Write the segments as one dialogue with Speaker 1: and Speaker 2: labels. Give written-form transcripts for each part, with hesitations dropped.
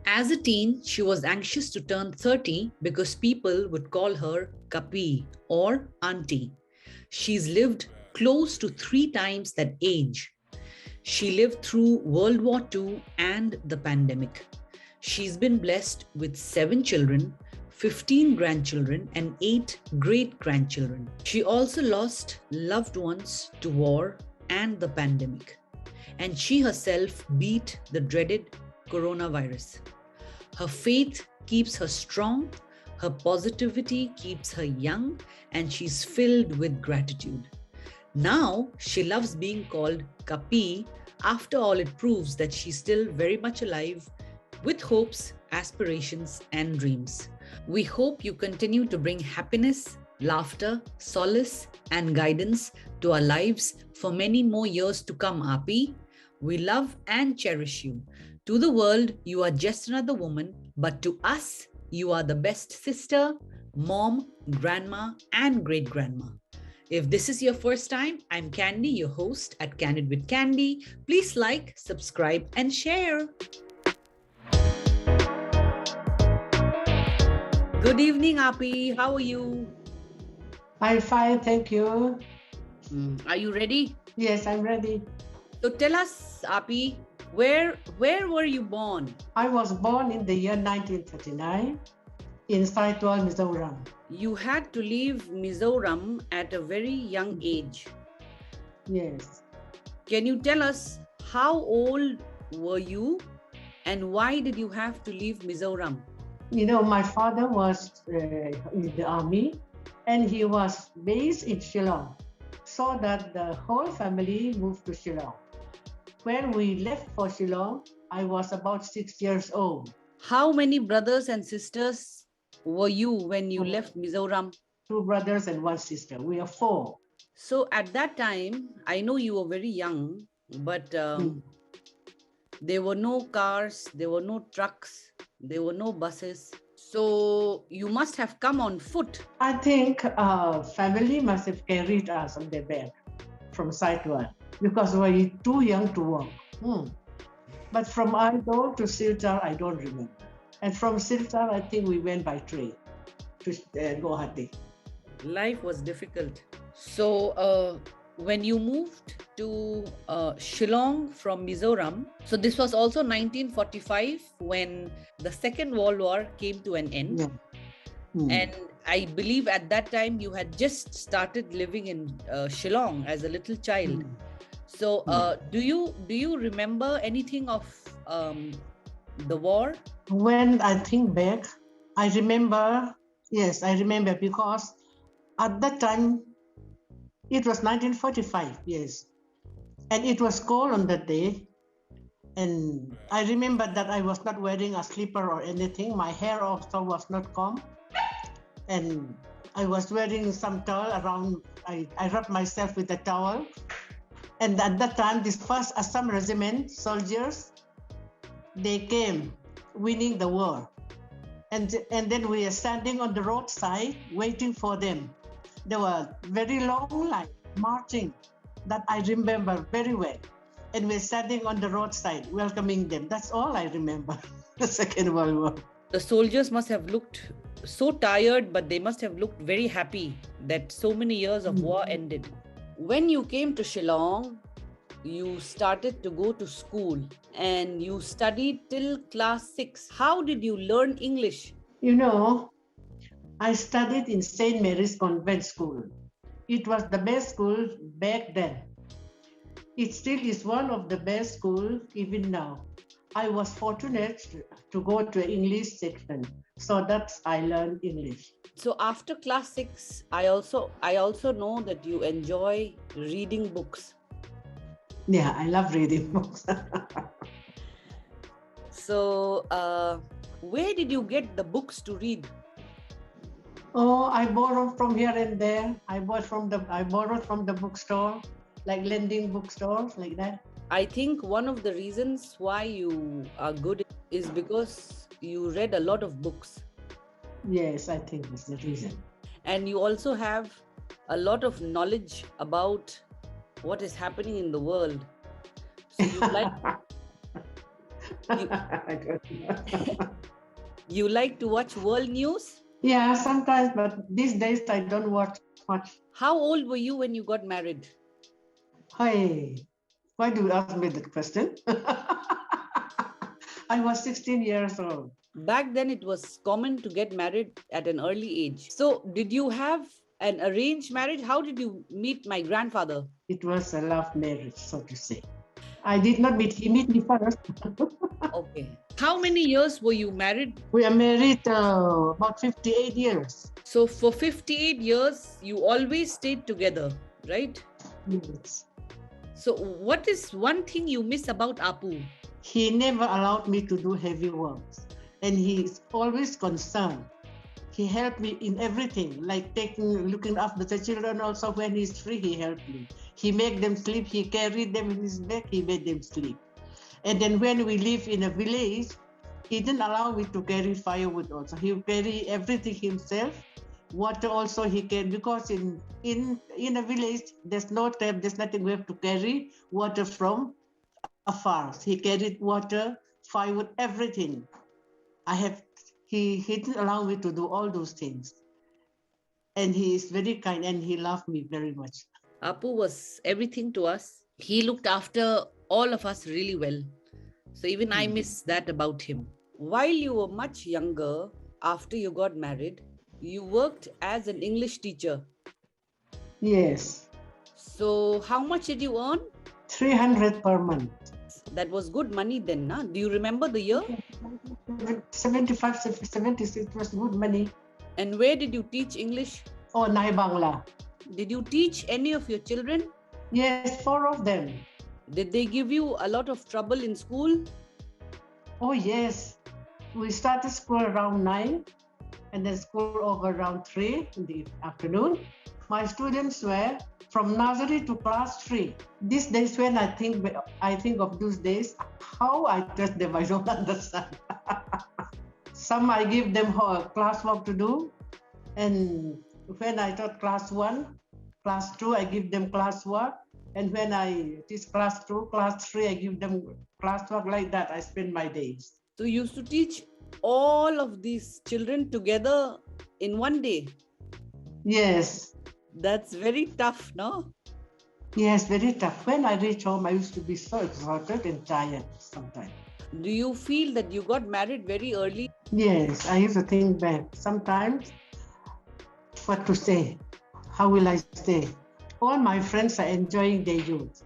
Speaker 1: As a teen, she was anxious to turn 30 because people would call her Kapi or Auntie. She's lived close to three times that age. She lived through World War II and the pandemic. She's been blessed with seven children, 15 grandchildren, and eight great grandchildren. She also lost loved ones to war and the pandemic. And she herself beat the dreaded coronavirus. Her faith keeps her strong, her positivity keeps her young, and she's filled with gratitude. Now she loves being called Kapi. After all, it proves that she's still very much alive with hopes, aspirations, and dreams. We hope you continue to bring happiness, laughter, solace, and guidance to our lives for many more years to come, Api. We love and cherish you. To the world, you are just another woman, but to us, you are the best sister, mom, grandma, and great grandma. If this is your first time, I'm Candy, your host at Candid with Candy. Please like, subscribe, and share. Good evening, Api. How are you?
Speaker 2: I'm fine, thank you.
Speaker 1: Are you ready?
Speaker 2: Yes, I'm ready.
Speaker 1: So tell us, Api, where were you born?
Speaker 2: I was born in the year 1939 in Saitwal, Mizoram.
Speaker 1: You had to leave Mizoram at a very young age.
Speaker 2: Yes.
Speaker 1: Can you tell us how old were you and why did you have to leave Mizoram?
Speaker 2: You know, my father was in the army and he was based in Shillong, so that the whole family moved to Shillong. When we left for Shillong, I was about 6 years old.
Speaker 1: How many brothers and sisters were you when you left Mizoram?
Speaker 2: 2 brothers and 1 sister. We are 4.
Speaker 1: So at that time, I know you were very young, but there were no cars, there were no trucks, there were no buses. So you must have come on foot.
Speaker 2: I think family must have carried us on their back from Saitwal because we were too young to walk. But from Idol to Silchar, I don't remember. And from Silchar, I think we went by train to Guwahati.
Speaker 1: Life was difficult. So when you moved to Shillong from Mizoram, so this was also 1945 when the Second World War came to an end.
Speaker 2: Yeah.
Speaker 1: And I believe at that time you had just started living in Shillong as a little child. So do you remember anything of the war?
Speaker 2: When I think back, I remember because at that time it was 1945, yes. And it was cold on that day. And I remember that I was not wearing a slipper or anything. My hair also was not combed. And I was wearing some towel around. I wrapped myself with a towel. And at that time, this first Assam regiment soldiers, they came winning the war. And then we are standing on the roadside waiting for them. There were very long line marching that I remember very well. And we're standing on the roadside welcoming them. That's all I remember, the Second World War.
Speaker 1: The soldiers must have looked so tired, but they must have looked very happy that so many years of war ended. When you came to Shillong, you started to go to school and you studied till class 6. How did you learn English?
Speaker 2: You know, I studied in St. Mary's Convent School. It was the best school back then. It still is one of the best schools even now. I was fortunate to go to an English section, so that's I learned English.
Speaker 1: So after class 6, I also know that you enjoy reading books.
Speaker 2: Yeah, I love reading books.
Speaker 1: So where did you get the books to read?
Speaker 2: Oh, I borrowed from here and there. I borrowed from the bookstore, like lending bookstores, like that.
Speaker 1: I think one of the reasons why you are good is because you read a lot of books.
Speaker 2: Yes, I think that's the reason.
Speaker 1: And you also have a lot of knowledge about what is happening in the world. So you like
Speaker 2: I don't know.
Speaker 1: You like to watch world news?
Speaker 2: Yeah, sometimes, but these days I don't watch much.
Speaker 1: How old were you when you got married?
Speaker 2: Hey, why do you ask me that question? I was 16 years old.
Speaker 1: Back then, it was common to get married at an early age. So, did you have an arranged marriage? How did you meet my grandfather?
Speaker 2: It was a love marriage, so to say. I did not meet, he met me first.
Speaker 1: Okay. How many years were you married?
Speaker 2: We are married about 58 years.
Speaker 1: So, for 58 years, you always stayed together, right?
Speaker 2: Yes.
Speaker 1: So, what is one thing you miss about Apu?
Speaker 2: He never allowed me to do heavy work, and he is always concerned. He helped me in everything, like looking after the children. Also, when he's free, he helped me. He made them sleep. He carried them in his bag. He made them sleep. And then when we live in a village, he didn't allow me to carry firewood. Also, he carry everything himself. Water also he can, because in a village there's no tap, there's nothing. We have to carry water from afar. He carried water, firewood, everything. He didn't allow me to do all those things. And he is very kind and he loved me very much.
Speaker 1: Apu was everything to us. He looked after all of us really well. So even I miss that about him. While you were much younger, after you got married, you worked as an English teacher.
Speaker 2: Yes.
Speaker 1: So how much did you earn?
Speaker 2: 300 per month.
Speaker 1: That was good money then, nah? Do you remember the year?
Speaker 2: 75, 76, it was good money.
Speaker 1: And where did you teach English?
Speaker 2: Oh, Nai Bangla.
Speaker 1: Did you teach any of your children?
Speaker 2: Yes, 4 of them.
Speaker 1: Did they give you a lot of trouble in school?
Speaker 2: Oh, yes. We started school around 9 and then school over around 3 in the afternoon. My students were from nursery to class 3. These days, when I think of those days, how I taught them, I don't understand. Some I give them classwork to do, and when I taught class 1, class 2, I give them classwork, and when I teach class 2, class 3, I give them classwork. Like that, I spend my days.
Speaker 1: So you used to teach all of these children together in one day?
Speaker 2: Yes.
Speaker 1: That's very tough, no?
Speaker 2: Yes, very tough. When I reach home, I used to be so exhausted and tired sometimes.
Speaker 1: Do you feel that you got married very early?
Speaker 2: Yes, I used to think back. Sometimes, what to say? How will I stay? All my friends are enjoying their youth.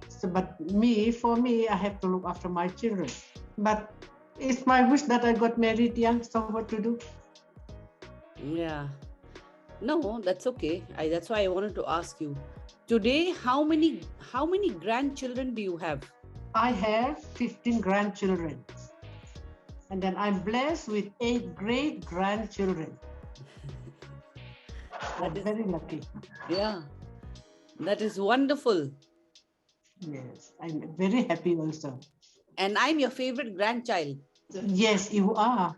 Speaker 2: So, but for me, I have to look after my children. But it's my wish that I got married young, so what to do?
Speaker 1: Yeah. No, that's okay. That's why I wanted to ask you. Today, how many grandchildren do you have?
Speaker 2: I have 15 grandchildren. And then I'm blessed with 8 great-grandchildren. I'm very lucky.
Speaker 1: Yeah, that is wonderful.
Speaker 2: Yes, I'm very happy also.
Speaker 1: And I'm your favorite grandchild.
Speaker 2: Yes, you are.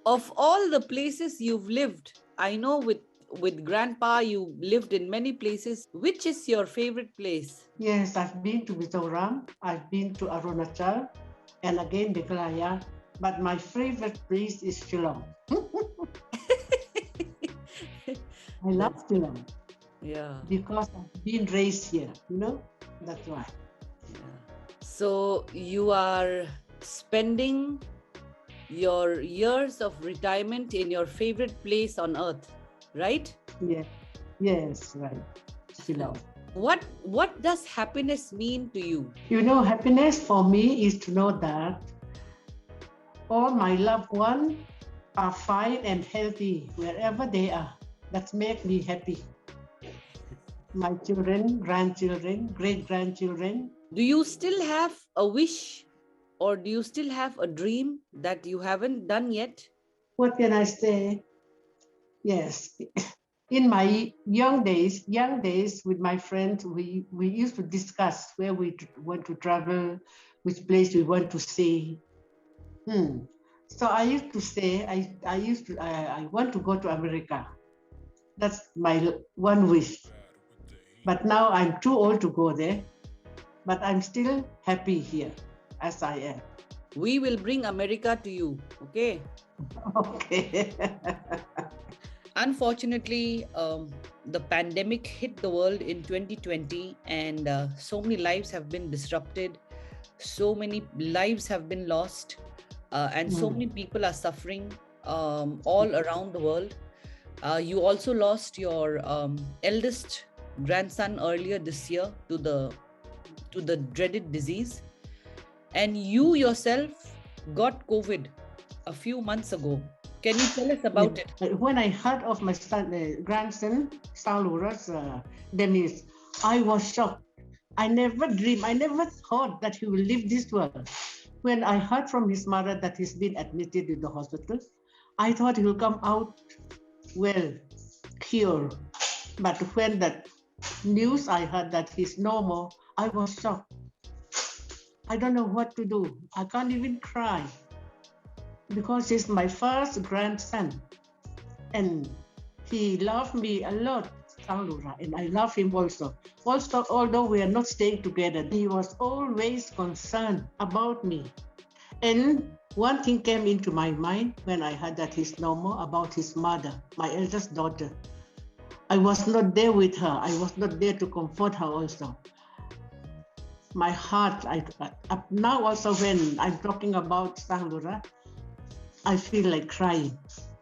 Speaker 1: Of all the places you've lived, I know with Grandpa, you lived in many places. Which is your favorite place?
Speaker 2: Yes, I've been to Mizoram, I've been to Arunachal, and again Meghalaya. But my favorite place is Shillong. I love Shillong.
Speaker 1: Yeah.
Speaker 2: Because I've been raised here, that's why.
Speaker 1: Yeah. So you are spending your years of retirement in your favorite place on earth, right?
Speaker 2: Yeah. Yes, right. Shillong.
Speaker 1: What does happiness mean to you?
Speaker 2: Happiness for me is to know that all my loved ones are fine and healthy wherever they are. That makes me happy. My children, grandchildren, great-grandchildren.
Speaker 1: Do you still have a wish, or do you still have a dream that you haven't done yet?
Speaker 2: What can I say? Yes. In my young days with my friends, we used to discuss where we want to travel, which place we want to see. So I used to say, I want to go to America. That's my one wish. But now I'm too old to go there. but I'm still happy here as I am.
Speaker 1: We will bring America to you, okay?
Speaker 2: Okay.
Speaker 1: Unfortunately, the pandemic hit the world in 2020, and so many lives have been disrupted. So many lives have been lost, and so many people are suffering all around the world. You also lost your eldest grandson earlier this year to the dreaded disease, and you yourself got COVID a few months ago. Can you tell us about it?
Speaker 2: When I heard of my son, grandson, Saluras Dennis, I was shocked. I never dreamed, I never thought that he will leave this world. When I heard from his mother that he's been admitted in the hospital, I thought he will come out well, cured. But when that news I heard that he's no more, I was shocked. I don't know what to do. I can't even cry because he's my first grandson. And he loved me a lot, Salura, and I love him also. Also, although we are not staying together, he was always concerned about me. And one thing came into my mind when I heard that he's no more, about his mother, my eldest daughter. I was not there with her. I was not there to comfort her also. My heart, now also when I'm talking about Salura, I feel like crying.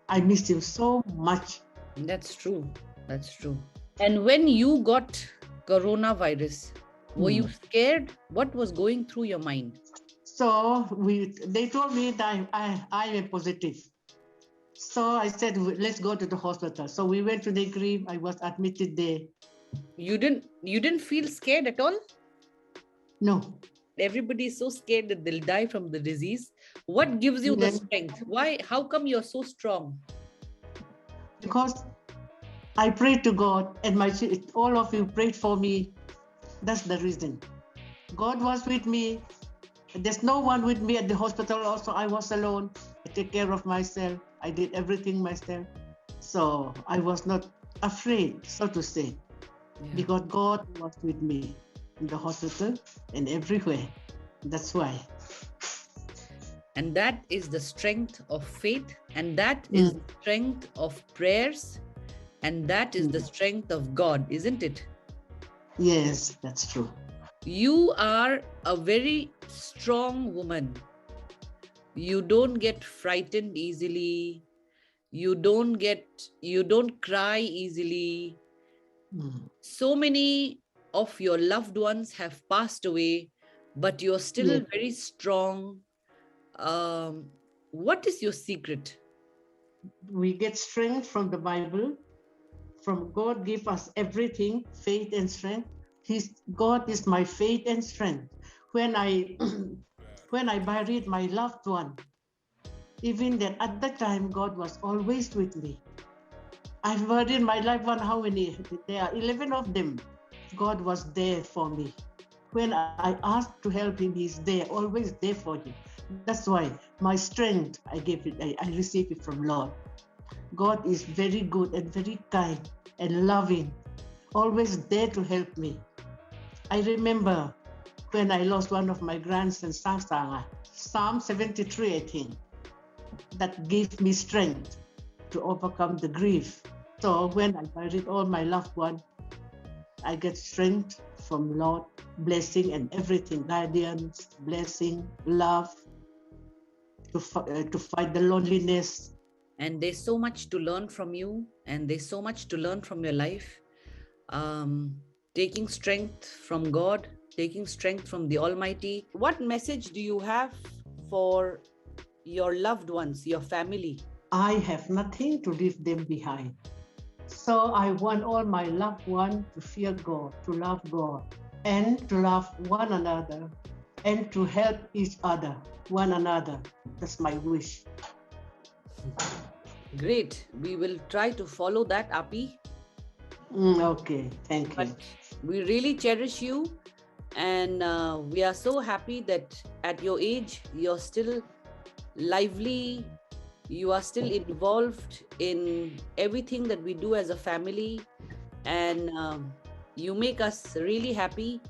Speaker 2: I miss him so much.
Speaker 1: That's true. That's true. And when you got coronavirus, were you scared? What was going through your mind?
Speaker 2: So they told me that I am positive. So I said, let's go to the hospital. So we went to Negri. I was admitted there.
Speaker 1: You didn't feel scared at all?
Speaker 2: No.
Speaker 1: Everybody is so scared that they'll die from the disease. What gives you the strength? Why? How come you're so strong?
Speaker 2: Because I prayed to God, and all of you prayed for me. That's the reason. God was with me. There's no one with me at the hospital. Also, I was alone. I take care of myself. I did everything myself. So I was not afraid, so to say, because God was with me in the hospital and everywhere. That's why.
Speaker 1: And that is the strength of faith, and that is the strength of prayers, and that is the strength of God, isn't it?
Speaker 2: Yes, that's true.
Speaker 1: You are a very strong woman. You don't get frightened easily. You don't cry easily. So many of your loved ones have passed away, but you're still very strong. What is your secret?
Speaker 2: We get strength from the Bible. From God give us everything, faith and strength. God is my faith and strength. When I buried my loved one, even that at that time God was always with me. I've buried my loved one, how many? There are 11 of them. God was there for me. When I asked to help him, he's there, always there for him. That's why my strength, I receive it from Lord. God is very good and very kind and loving, always there to help me. I remember when I lost one of my grandsons, Psalm 73, I think, that gave me strength to overcome the grief. So when I buried all my loved ones, I get strength from Lord, blessing and everything, guidance, blessing, love, to fight the loneliness.
Speaker 1: And there's so much to learn from you, and there's so much to learn from your life. Taking strength from God, taking strength from the Almighty. What message do you have for your loved ones, your family?
Speaker 2: I have nothing to leave them behind. So I want all my loved ones to fear God, to love God, and to love one another, and to help each other, one another. That's my wish.
Speaker 1: Great. We will try to follow that, Api.
Speaker 2: Okay, thank you.
Speaker 1: But we really cherish you, and we are so happy that at your age, you're still lively. You are still involved in everything that we do as a family, and you make us really happy.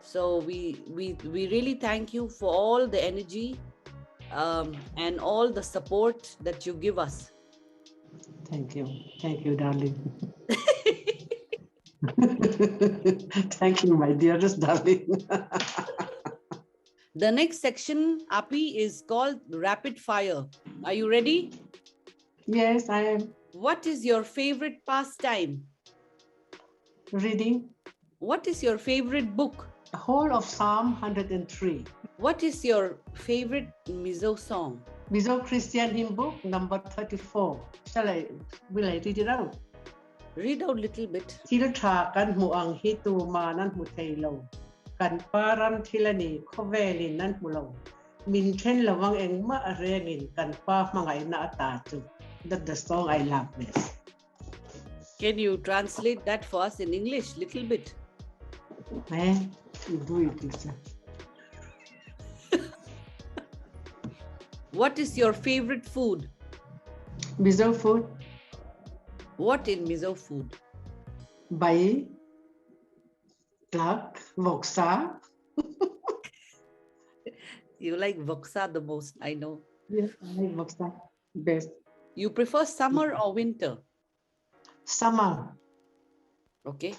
Speaker 1: So we really thank you for all the energy and all the support that you give us.
Speaker 2: Thank you, darling. Thank you, my dearest darling.
Speaker 1: The next section, Api, is called Rapid Fire. Are you ready?
Speaker 2: Yes, I am.
Speaker 1: What is your favorite pastime?
Speaker 2: Reading
Speaker 1: What is your favorite book?
Speaker 2: the whole of Psalm 103.
Speaker 1: What is your favorite Mizo song?
Speaker 2: Mizo Christian hymn book number 34. Will I read it out?
Speaker 1: Read out a little bit.
Speaker 2: Tiltra kan muang hitu manan mutailo. Kan paran tilani kovelin nan mulo. Min chen lawang eng ma arengin kan pa mangay na atatu. That's the song I love best.
Speaker 1: Can you translate that for us in English? Little bit.
Speaker 2: You do it, teacher.
Speaker 1: What is your favorite food?
Speaker 2: Mizo food
Speaker 1: What in Mizo food?
Speaker 2: by Clark Voxa.
Speaker 1: You like Voxa the most, I know.
Speaker 2: Yes, I like Voxa best.
Speaker 1: You prefer summer or winter?
Speaker 2: Summer
Speaker 1: Okay.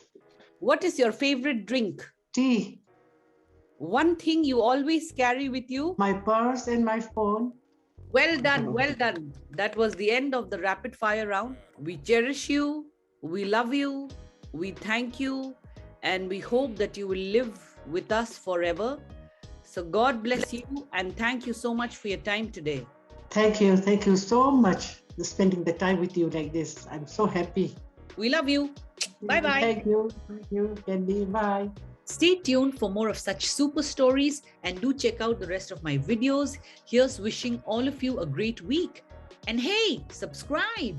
Speaker 1: What is your favorite drink?
Speaker 2: tea.
Speaker 1: One thing you always carry with you?
Speaker 2: My purse and my phone.
Speaker 1: Well done, well done. That was the end of the rapid fire round. We cherish you, we love you, we thank you, and we hope that you will live with us forever. So God bless you and thank you so much for your time today.
Speaker 2: Thank you so much for spending the time with you like this. I'm so happy.
Speaker 1: We love you. Bye-bye.
Speaker 2: Thank you, Candy. Bye.
Speaker 1: Stay tuned for more of such super stories and do check out the rest of my videos. Here's wishing all of you a great week. And hey, subscribe.